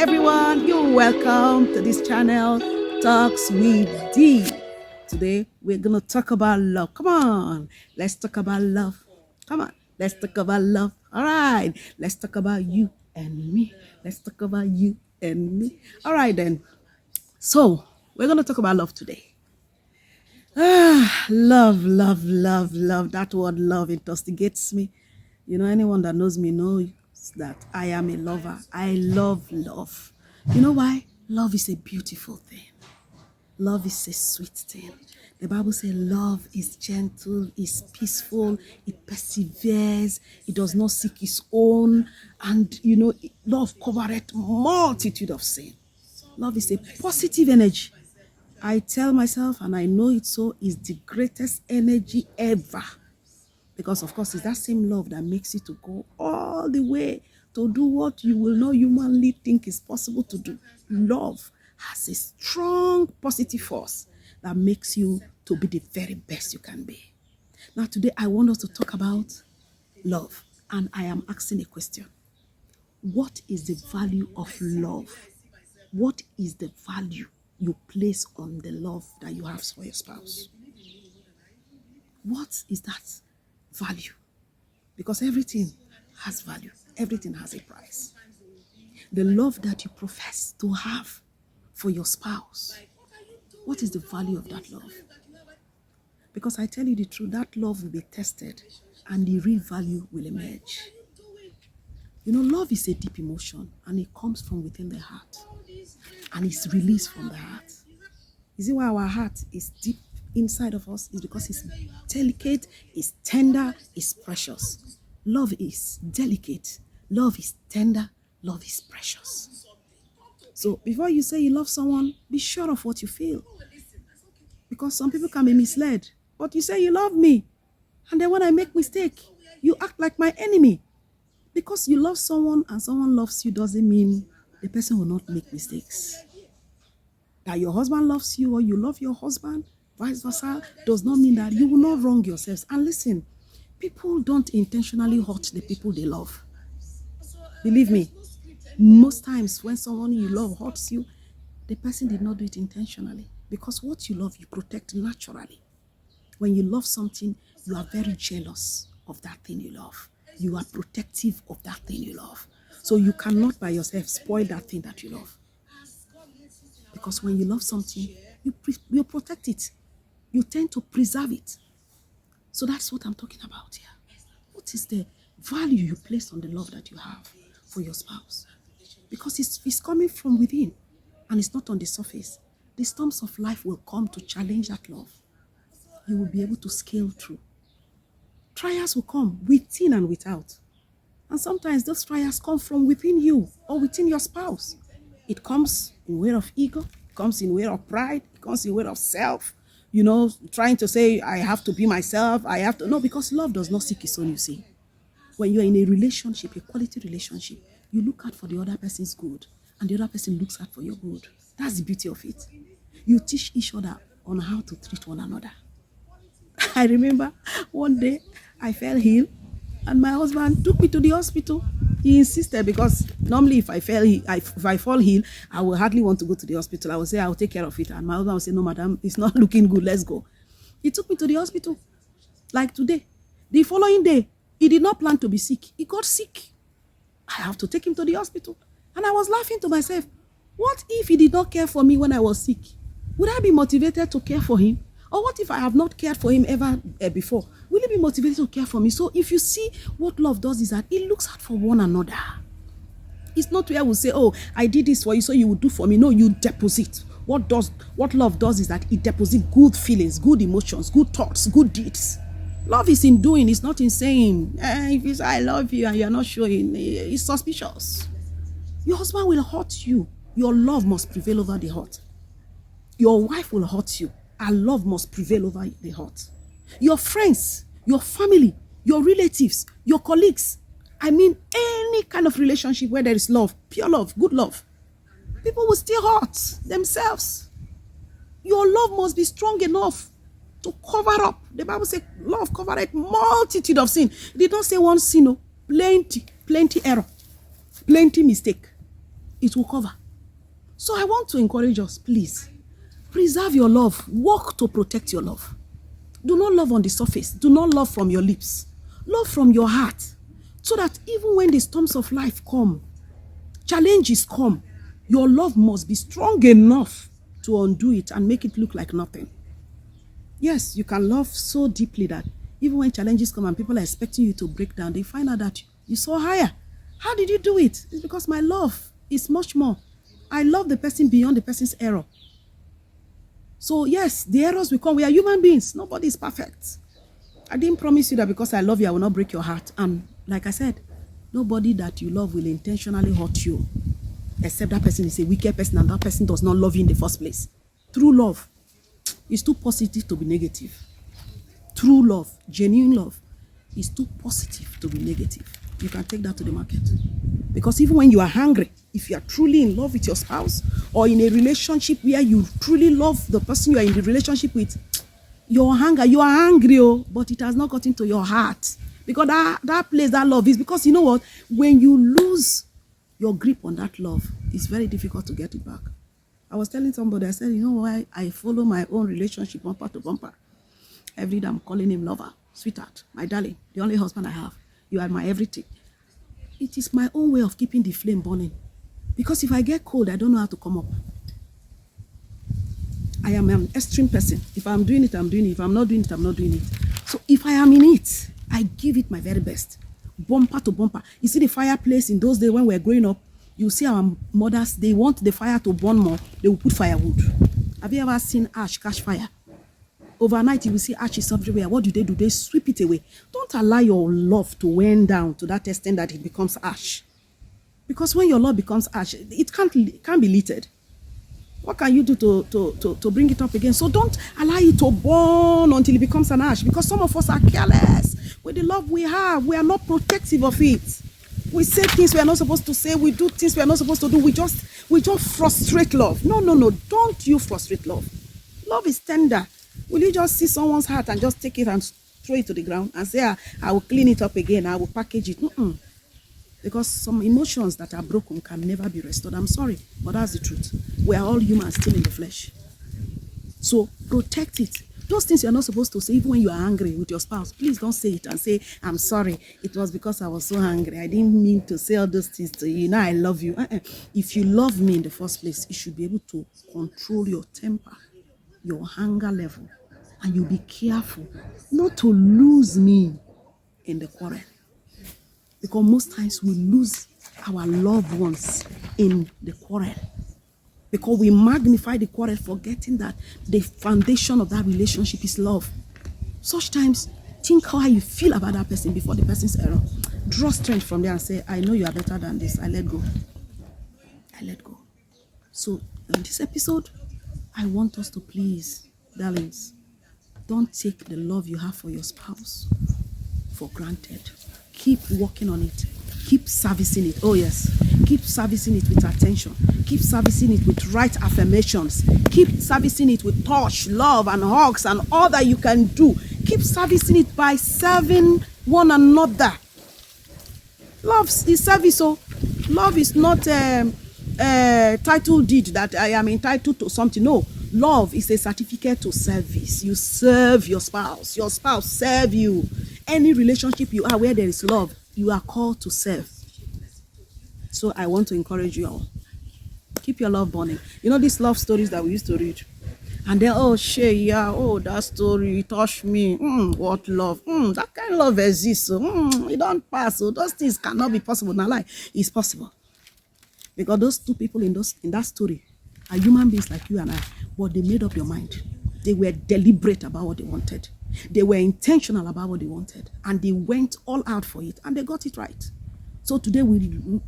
everyone, you're welcome to this channel, Talks with D. Today, we're going to talk about love. Come on, let's talk about love. Come on, let's talk about love. All right, let's talk about you and me. Let's talk about you and me. All right, then. So, we're going to talk about love today. Love, love, love, love. That word love intoxicates me. You know, anyone that knows me knows that I am a lover. I love love. You know why? Love is a beautiful thing. Love is a sweet thing. The Bible says love is gentle, is peaceful, it perseveres, it does not seek its own, and you know, love covereth multitude of sin. Love is a positive energy. I tell myself, and I know it so, is the greatest energy ever. Because, of course, it's that same love that makes you to go all the way to do what you will not humanly think is possible to do. Love has a strong positive force that makes you to be the very best you can be. Now, today, I want us to talk about love. And I am asking a question. What is the value of love? What is the value you place on the love that you have for your spouse? What is that value? Because everything has value. Everything has a price. The love that you profess to have for your spouse, what is the value of that love? Because I tell you the truth, that love will be tested and the real value will emerge. You know, love is a deep emotion and it comes from within the heart and it's released from the heart. You see why our heart is deep inside of us? Is because it's delicate, it's tender, it's precious. Love is delicate, love is tender, love is precious. So before you say you love someone, be sure of what you feel. Because some people can be misled. But you say you love me, and then when I make mistake, you act like my enemy. Because you love someone and someone loves you doesn't mean the person will not make mistakes. That your husband loves you or you love your husband, vice versa, does not mean that you will not wrong yourselves. And listen, people don't intentionally hurt the people they love. Believe me, most times when someone you love hurts you, the person did not do it intentionally. Because what you love, you protect naturally. When you love something, you are very jealous of that thing you love. You are protective of that thing you love. So you cannot by yourself spoil that thing that you love. Because when you love something, you protect it. You tend to preserve it. So that's what I'm talking about here. What is the value you place on the love that you have for your spouse? Because it's coming from within and it's not on the surface. The storms of life will come to challenge that love. You will be able to scale through. Trials will come within and without. And sometimes those trials come from within you or within your spouse. It comes in way of ego, it comes in way of pride, it comes in way of self, you know, trying to say, I have to be myself, I have to. No, because love does not seek its own, you see. When you're in a relationship, a quality relationship, you look out for the other person's good, and the other person looks out for your good. That's the beauty of it. You teach each other on how to treat one another. I remember one day I fell ill and my husband took me to the hospital. He insisted because normally if I fall ill, I will hardly want to go to the hospital. I will say, I'll take care of it. And my husband will say, no, madam, it's not looking good. Let's go. He took me to the hospital like today. The following day, he did not plan to be sick. He got sick. I have to take him to the hospital. And I was laughing to myself. What if he did not care for me when I was sick? Would I be motivated to care for him? Or what if I have not cared for him ever before? Will he be motivated to care for me? So if you see what love does is that it looks out for one another. It's not where we say, oh, I did this for you, so you will do for me. No, you deposit. What love does is that it deposits good feelings, good emotions, good thoughts, good deeds. Love is in doing, it's not in saying. If you say, I love you and you're not showing, it's suspicious. Your husband will hurt you. Your love must prevail over the hurt. Your wife will hurt you. Our love must prevail over the hurt. Your friends, your family, your relatives, your colleagues. I mean, any kind of relationship where there is love, pure love, good love. People will still hurt themselves. Your love must be strong enough to cover up. The Bible says, love covereth multitude of sin. It did not say one sin, no. Plenty error, plenty mistake. it will cover. So I want to encourage us, please, preserve your love. Work to protect your love. Do not love on the surface. Do not love from your lips. Love from your heart. So that even when the storms of life come, challenges come, your love must be strong enough to undo it and make it look like nothing. Yes, you can love so deeply that even when challenges come and people are expecting you to break down, they find out that you soar higher. How did you do it? It's because my love is much more. I love the person beyond the person's error. So yes, the errors will come. We are human beings. Nobody is perfect. I didn't promise you that because I love you, I will not break your heart. And like I said, nobody that you love will intentionally hurt you, except that person is a wicked person and that person does not love you in the first place. True love is too positive to be negative. True love, genuine love, is too positive to be negative. You can take that to the market. Because even when you are hungry, if you are truly in love with your spouse or in a relationship where you truly love the person you are in the relationship with, your hunger, you are hungry, but it has not got into your heart. Because that place, that love is because you know what? When you lose your grip on that love, it's very difficult to get it back. I was telling somebody, I said, you know why I follow my own relationship bumper to bumper? Every day I'm calling him lover, sweetheart, my darling, the only husband I have. You are my everything. It is my own way of keeping the flame burning. Because if I get cold, I don't know how to come up. I am an extreme person. If I'm doing it, I'm doing it. If I'm not doing it, I'm not doing it. So if I am in it, I give it my very best. Bumper to bumper. You see the fireplace in those days when we were growing up, you see our mothers, they want the fire to burn more, they will put firewood. Have you ever seen ash catch fire? Overnight, you will see ashes everywhere. What do? They sweep it away. Don't allow your love to wane down to that extent that it becomes ash. Because when your love becomes ash, it can't be littered. What can you do to bring it up again? So don't allow it to burn until it becomes an ash. Because some of us are careless. With the love we have, we are not protective of it. We say things we are not supposed to say. We do things we are not supposed to do. We just frustrate love. No. Don't you frustrate love. Love is tender. Will you just see someone's heart and just take it and throw it to the ground and say, I will clean it up again, I will package it? Because some emotions that are broken can never be restored. I'm sorry, but that's the truth. We are all humans still in the flesh. So protect it. Those things you're not supposed to say, even when you are angry with your spouse, please don't say it and say, I'm sorry. It was because I was so angry. I didn't mean to say all those things to you. Now I love you. If you love me in the first place, you should be able to control your temper, your hunger level, and you be careful not to lose me in the quarrel. Because most times we lose our loved ones in the quarrel. Because we magnify the quarrel, forgetting that the foundation of that relationship is love. Such times, think how you feel about that person before the person's error. Draw strength from there and say, I know you are better than this. I let go. I let go. So in this episode, I want us to please, darlings, don't take the love you have for your spouse for granted. Keep working on it. Keep servicing it. Oh yes. Keep servicing it with attention. Keep servicing it with right affirmations. Keep servicing it with touch, love, and hugs, and all that you can do. Keep servicing it by serving one another. Love is service. So love is not a title deed that I am entitled to something. No. Love is a certificate to service. You serve your spouse. Your spouse serve you. Any relationship you are where there is love, you are called to serve. So I want to encourage you all. Keep your love burning. You know these love stories that we used to read? And then, that story touched me. What love? That kind of love exists. It don't pass. So those things cannot be possible. Now, like, it's possible. Because those two people in that story are human beings like you and I. But they made up your mind. They were deliberate about what they wanted. They were intentional about what they wanted. And they went all out for it. And they got it right. So today we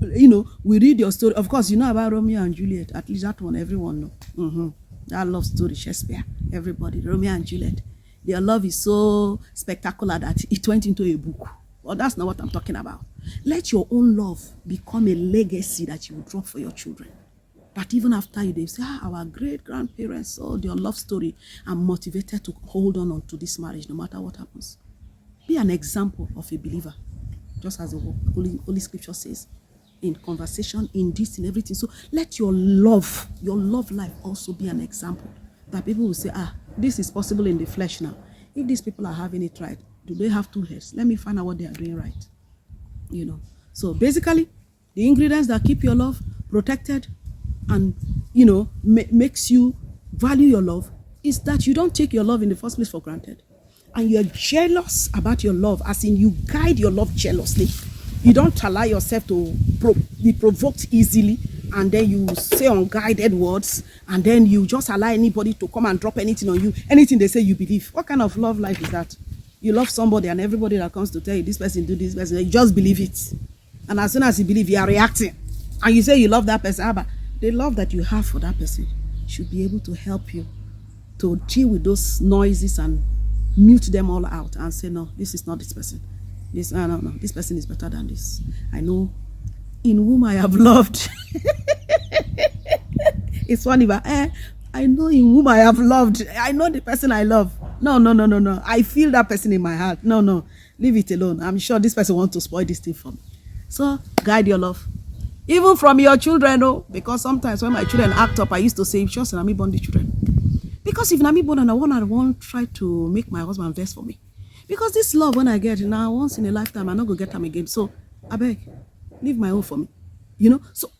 read your story. Of course, you know about Romeo and Juliet. At least that one, everyone knows. That love story, Shakespeare. Everybody, Romeo and Juliet. Their love is so spectacular that it went into a book. Well, that's not what I'm talking about. Let your own love become a legacy that you will drop for your children. That even after you, they say, our great-grandparents saw their love story and motivated to hold on to this marriage no matter what happens. Be an example of a believer, just as the Holy Scripture says. in conversation, in this, in everything. So let your love life also be an example that people will say, this is possible in the flesh now. If these people are having it right, do they have two heads? Let me find out what they are doing right. So basically, the ingredients that keep your love protected and makes you value your love is that you don't take your love in the first place for granted, and you're jealous about your love, as in you guide your love jealously. You don't allow yourself to be provoked easily, and then you say unguided words, and then you just allow anybody to come and drop anything on you. Anything they say, you believe. What kind of love life is that? You love somebody, and everybody that comes to tell you this person do this person, you just believe it. And as soon as you believe, you are reacting. And you say you love that person. But the love that you have for that person should be able to help you to deal with those noises and mute them all out and say, no, this is not this person. No, this person is better than this. I know in whom I have loved. It's funny, but I know in whom I have loved. I know the person I love. No. I feel that person in my heart. No. Leave it alone. I'm sure this person wants to spoil this thing for me. So guide your love. Even from your children, because sometimes when my children act up, I used to say, just let me born the children. Because if Nami born and I won't try to make my husband vex for me. Because this love, when I get it now, once in a lifetime, I'm not going to get them again. So I beg, leave my own for me. So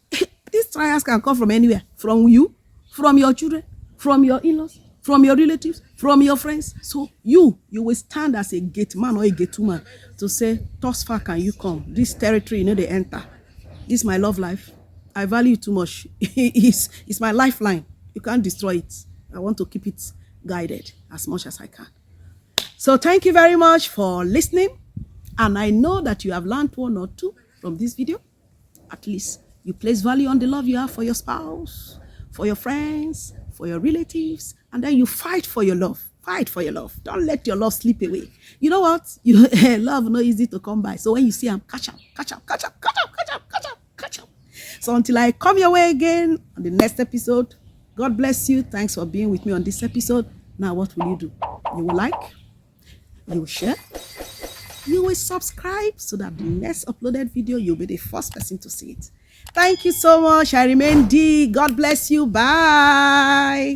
these trials can come from anywhere. From you, from your children, from your in-laws, from your relatives, from your friends. So you will stand as a gate man or a gate woman to say, thus far can you come? This territory, they enter. This is my love life. I value it too much. It's my lifeline. You can't destroy it. I want to keep it guided as much as I can. So thank you very much for listening. And I know that you have learned one or two from this video. At least you place value on the love you have for your spouse, for your friends, for your relatives, and then you fight for your love. Fight for your love. Don't let your love slip away. You know what? Love no easy to come by. So when you see them, catch up. So until I come your way again on the next episode, God bless you. Thanks for being with me on this episode. Now what will you do? You will like, you will share, you will subscribe so that the next uploaded video, you'll be the first person to see it. Thank you so much. I remain D. God bless you. Bye.